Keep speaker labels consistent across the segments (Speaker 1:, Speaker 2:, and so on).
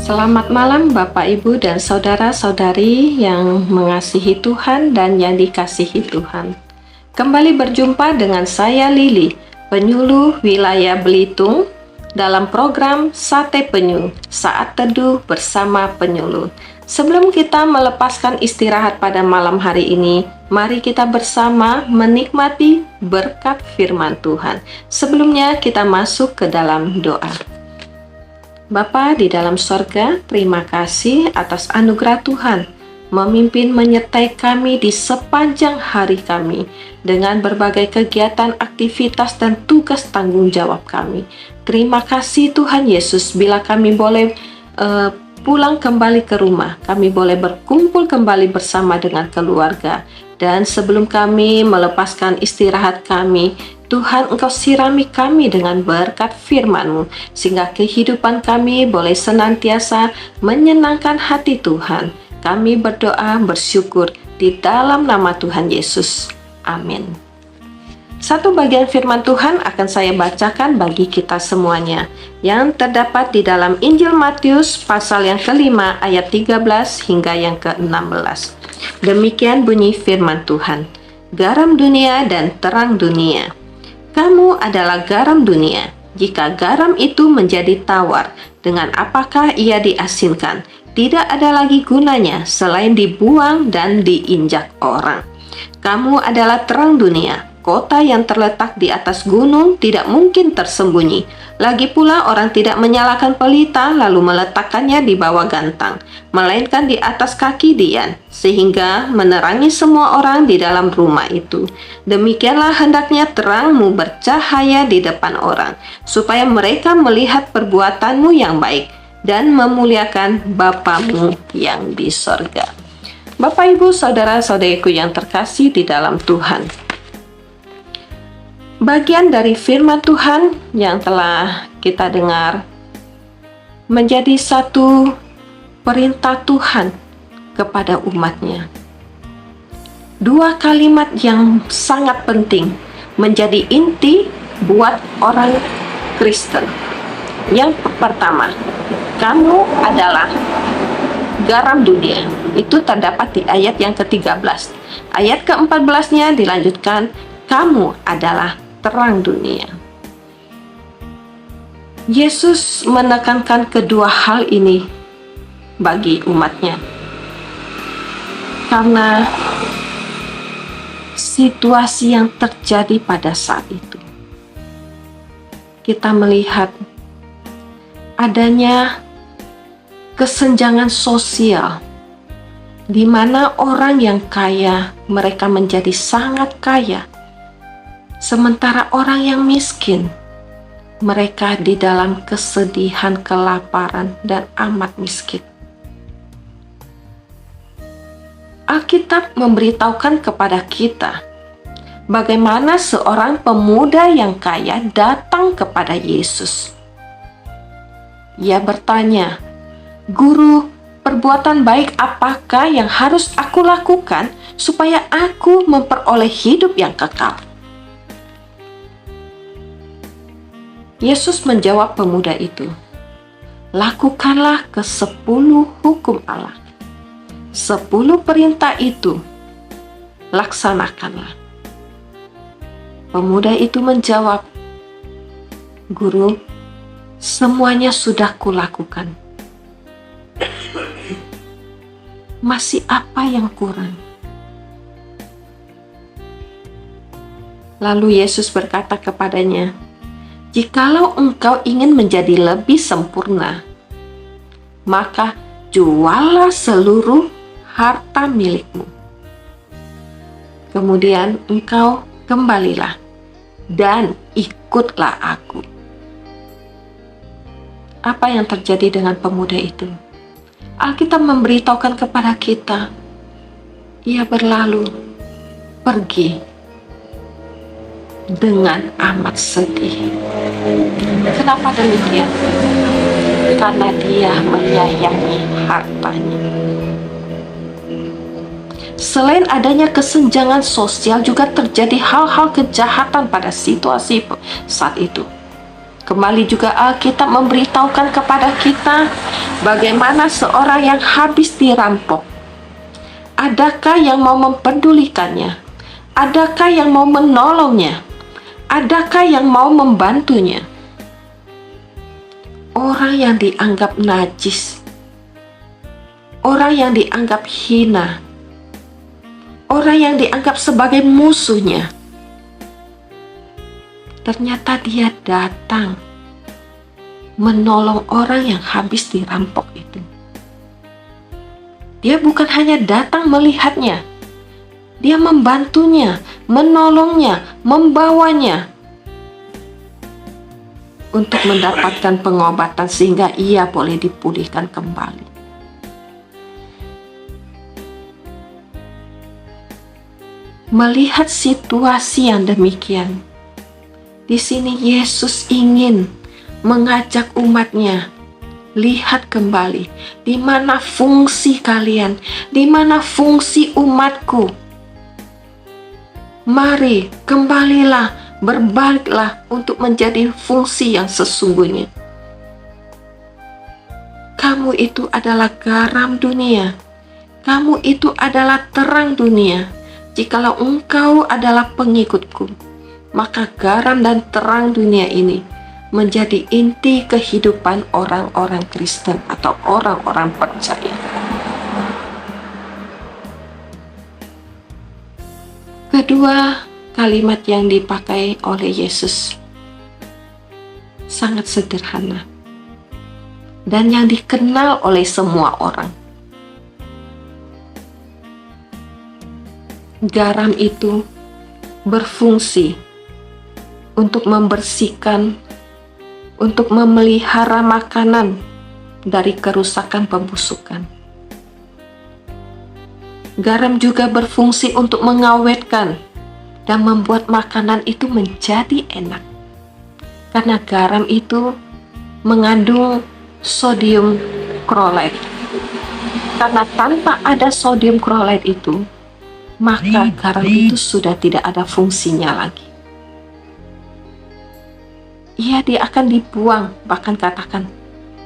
Speaker 1: Selamat malam Bapak, Ibu, dan saudara-saudari yang mengasihi Tuhan dan yang dikasihi Tuhan. Kembali berjumpa dengan saya Lili, penyuluh wilayah Belitung, dalam program Sate Penyu, Saat Teduh bersama Penyuluh. Sebelum kita melepaskan istirahat pada malam hari ini, mari kita bersama menikmati berkat firman Tuhan. Sebelumnya kita masuk ke dalam doa. Bapa di dalam sorga, terima kasih atas anugerah Tuhan memimpin menyertai kami di sepanjang hari kami dengan berbagai kegiatan, aktivitas, dan tugas tanggung jawab kami. Terima kasih Tuhan Yesus, bila kami boleh pulang kembali ke rumah, kami boleh berkumpul kembali bersama dengan keluarga. Dan sebelum kami melepaskan istirahat kami, Tuhan, Engkau sirami kami dengan berkat firman-Mu, sehingga kehidupan kami boleh senantiasa menyenangkan hati Tuhan. Kami berdoa bersyukur di dalam nama Tuhan Yesus. Amin. Satu bagian firman Tuhan akan saya bacakan bagi kita semuanya, yang terdapat di dalam Injil Matius pasal yang ke-5 ayat 13 hingga yang ke-16. Demikian bunyi firman Tuhan. Garam dunia dan terang dunia. Kamu adalah garam dunia. Jika garam itu menjadi tawar, dengan apakah ia diasinkan? Tidak ada lagi gunanya selain dibuang dan diinjak orang. Kamu adalah terang dunia. Kota yang terletak di atas gunung tidak mungkin tersembunyi. Lagi pula orang tidak menyalakan pelita lalu meletakkannya di bawah gantang, melainkan di atas kaki dian, sehingga menerangi semua orang di dalam rumah itu. Demikianlah hendaknya terangmu bercahaya di depan orang, supaya mereka melihat perbuatanmu yang baik dan memuliakan Bapamu yang di sorga. Bapak, Ibu, saudara-saudariku yang terkasih di dalam Tuhan, bagian dari firman Tuhan yang telah kita dengar menjadi satu perintah Tuhan kepada umatnya. Dua kalimat yang sangat penting menjadi inti buat orang Kristen. Yang pertama, kamu adalah garam dunia. Itu terdapat di ayat yang ke-13. Ayat ke-14-nya dilanjutkan, kamu adalah terang dunia. Yesus menekankan kedua hal ini bagi umatnya karena situasi yang terjadi pada saat itu. Kita melihat adanya kesenjangan sosial di mana orang yang kaya mereka menjadi sangat kaya, sementara orang yang miskin, mereka di dalam kesedihan, kelaparan, dan amat miskin. Alkitab memberitahukan kepada kita bagaimana seorang pemuda yang kaya datang kepada Yesus. Ia bertanya, "Guru, perbuatan baik apakah yang harus aku lakukan supaya aku memperoleh hidup yang kekal?" Yesus menjawab pemuda itu, "Lakukanlah ke-10 hukum Allah. 10 perintah itu laksanakanlah." Pemuda itu menjawab, "Guru, semuanya sudah kulakukan. Masih apa yang kurang?" Lalu Yesus berkata kepadanya, "Jikalau engkau ingin menjadi lebih sempurna, maka juallah seluruh harta milikmu. Kemudian engkau kembalilah dan ikutlah aku." Apa yang terjadi dengan pemuda itu? Alkitab memberitahukan kepada kita, ia berlalu pergi dengan amat sedih. Kenapa demikian? Karena dia menyayangi hartanya. Selain adanya kesenjangan sosial, juga terjadi hal-hal kejahatan pada situasi saat itu. Kembali juga Alkitab memberitahukan kepada kita bagaimana seorang yang habis dirampok. Adakah yang mau mempedulikannya? Adakah yang mau menolongnya? Adakah yang mau membantunya? Orang yang dianggap najis, orang yang dianggap hina, orang yang dianggap sebagai musuhnya, ternyata dia datang menolong orang yang habis dirampok itu. Dia bukan hanya datang melihatnya, dia membantunya, menolongnya, membawanya untuk mendapatkan pengobatan sehingga ia boleh dipulihkan kembali. Melihat situasi yang demikian, di sini Yesus ingin mengajak umatnya, lihat kembali di mana fungsi kalian, di mana fungsi umatku. Mari kembalilah, berbaliklah untuk menjadi fungsi yang sesungguhnya. Kamu itu adalah garam dunia, kamu itu adalah terang dunia. Jikalau engkau adalah pengikutku, maka garam dan terang dunia ini menjadi inti kehidupan orang-orang Kristen atau orang-orang percaya. Kedua kalimat yang dipakai oleh Yesus sangat sederhana dan yang dikenal oleh semua orang. Garam itu berfungsi untuk membersihkan, untuk memelihara makanan dari kerusakan pembusukan. Garam juga berfungsi untuk mengawetkan dan membuat makanan itu menjadi enak. Karena garam itu mengandung sodium chloride. Karena tanpa ada sodium chloride itu, maka garam itu sudah tidak ada fungsinya lagi. Dia akan dibuang, bahkan katakan,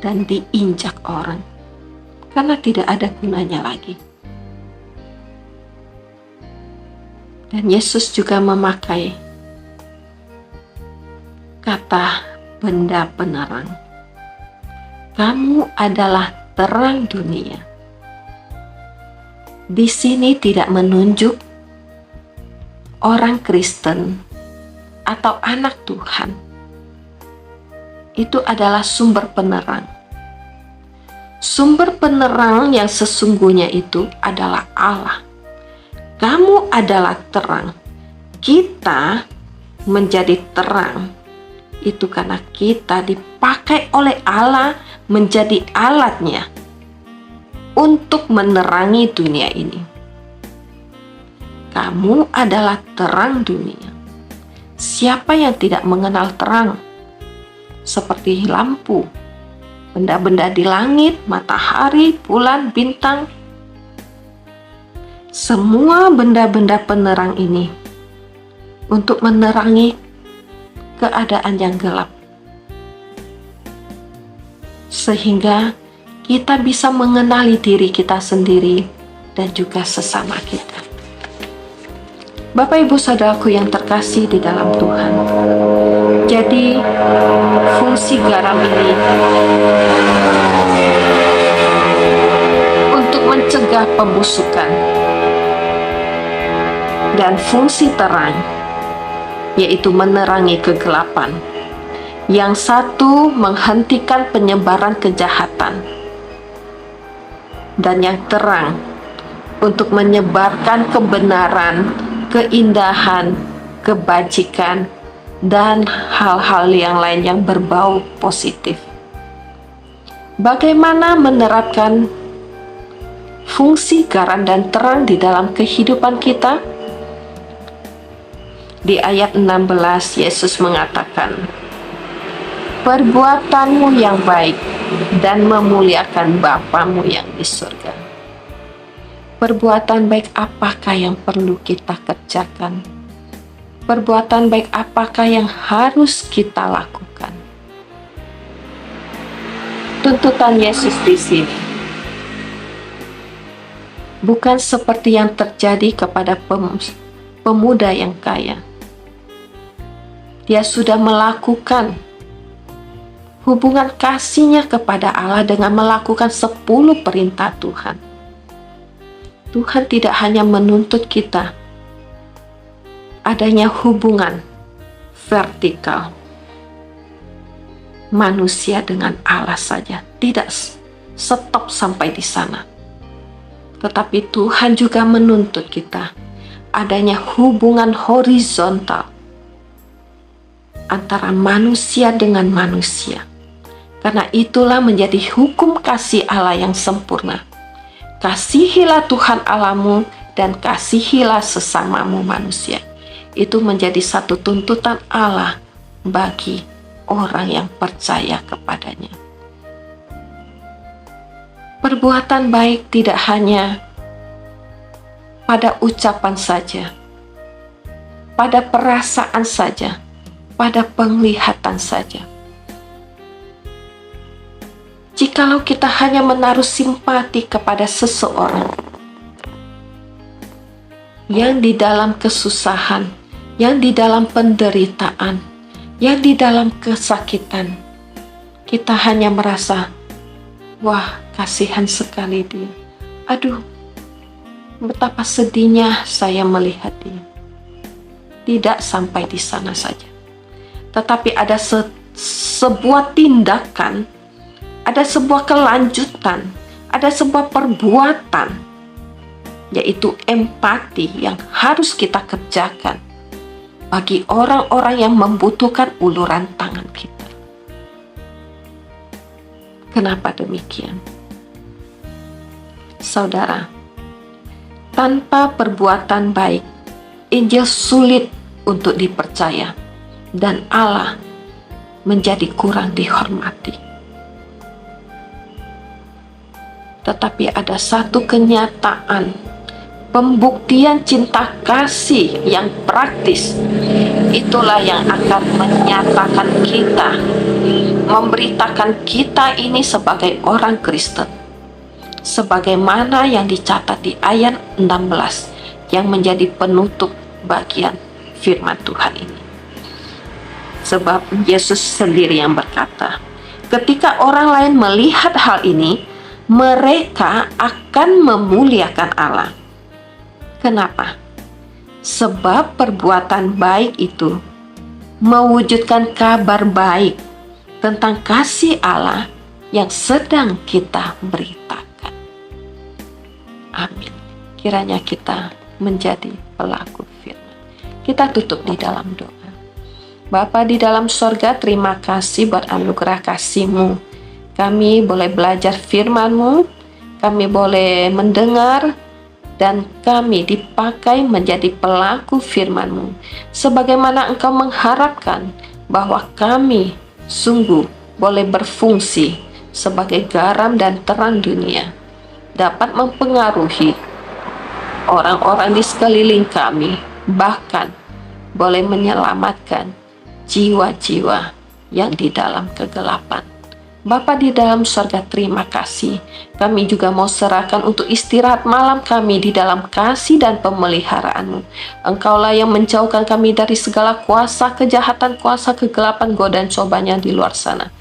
Speaker 1: dan diinjak orang, karena tidak ada gunanya lagi. Dan Yesus juga memakai kata benda penerang. Kamu adalah terang dunia. Di sini tidak menunjuk orang Kristen atau anak Tuhan. Itu adalah sumber penerang. Sumber penerang yang sesungguhnya itu adalah Allah. Kamu adalah terang. Kita menjadi terang. Itu karena kita dipakai oleh Allah menjadi alatnya untuk menerangi dunia ini. Kamu adalah terang dunia. Siapa yang tidak mengenal terang? Seperti lampu, benda-benda di langit, matahari, bulan, bintang. Semua benda-benda penerang ini untuk menerangi keadaan yang gelap. Sehingga kita bisa mengenali diri kita sendiri dan juga sesama kita. Bapak Ibu Saudaraku yang terkasih di dalam Tuhan. Jadi fungsi garam ini untuk mencegah pembusukan. Dan fungsi terang yaitu menerangi kegelapan. Yang satu menghentikan penyebaran kejahatan. Dan yang terang untuk menyebarkan kebenaran, keindahan, kebajikan, dan hal-hal yang lain yang berbau positif. Bagaimana menerapkan fungsi garam dan terang di dalam kehidupan kita? Di ayat 16 Yesus mengatakan, perbuatanmu yang baik dan memuliakan Bapamu yang di surga. Perbuatan baik apakah yang perlu kita kerjakan? Perbuatan baik apakah yang harus kita lakukan? tuntutan Yesus di sini bukan seperti yang terjadi kepada pemuda yang kaya. Dia sudah melakukan hubungan kasihnya kepada Allah dengan melakukan 10 perintah Tuhan. Tuhan tidak hanya menuntut kita adanya hubungan vertikal manusia dengan Allah saja, tidak stop sampai di sana. Tetapi Tuhan juga menuntut kita adanya hubungan horizontal antara manusia dengan manusia. Karena itulah menjadi hukum kasih Allah yang sempurna. Kasihilah Tuhan Allahmu dan kasihilah sesamamu manusia. Itu menjadi satu tuntutan Allah bagi orang yang percaya kepadanya. Perbuatan baik tidak hanya pada ucapan saja, pada perasaan saja, pada penglihatan saja. Jikalau kita hanya menaruh simpati kepada seseorang yang di dalam kesusahan, yang di dalam penderitaan, yang di dalam kesakitan, kita hanya merasa, wah, kasihan sekali dia. Aduh, betapa sedihnya saya melihat dia. Tidak sampai di sana saja. Tetapi ada sebuah tindakan, ada sebuah kelanjutan, ada sebuah perbuatan, yaitu empati yang harus kita kerjakan bagi orang-orang yang membutuhkan uluran tangan kita. Kenapa demikian? Saudara, tanpa perbuatan baik, Injil sulit untuk dipercaya dan Allah menjadi kurang dihormati. Tetapi ada satu kenyataan, pembuktian cinta kasih yang praktis. Itulah yang akan menyatakan kita, memberitakan kita ini sebagai orang Kristen. Sebagaimana yang dicatat di ayat 16 yang menjadi penutup bagian firman Tuhan ini. Sebab Yesus sendiri yang berkata, ketika orang lain melihat hal ini, mereka akan memuliakan Allah. Kenapa? Sebab perbuatan baik itu mewujudkan kabar baik tentang kasih Allah yang sedang kita beritakan. Amin. Kiranya kita menjadi pelaku firman. Kita tutup di dalam doa. Bapa di dalam sorga, terima kasih buat anugerah kasih-Mu. Kami boleh belajar firman-Mu, kami boleh mendengar, dan kami dipakai menjadi pelaku firman-Mu. Sebagaimana Engkau mengharapkan bahwa kami sungguh boleh berfungsi sebagai garam dan terang dunia, dapat mempengaruhi orang-orang di sekeliling kami, bahkan boleh menyelamatkan jiwa-jiwa yang di dalam kegelapan. Bapa di dalam surga, terima kasih. Kami juga mau serahkan untuk istirahat malam kami di dalam kasih dan pemeliharaan-Mu. Engkaulah yang menjauhkan kami dari segala kuasa kejahatan, kuasa kegelapan, godaan cobanya di luar sana.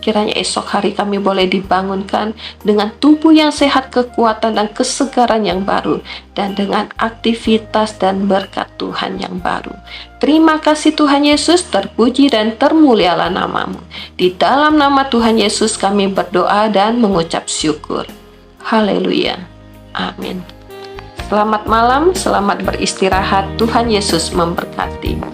Speaker 1: Kiranya esok hari kami boleh dibangunkan dengan tubuh yang sehat, kekuatan dan kesegaran yang baru, dan dengan aktivitas dan berkat Tuhan yang baru. Terima kasih Tuhan Yesus, terpuji dan termulialah nama-Mu. Di dalam nama Tuhan Yesus kami berdoa dan mengucap syukur. Haleluya. Amin. Selamat malam, selamat beristirahat. Tuhan Yesus memberkati.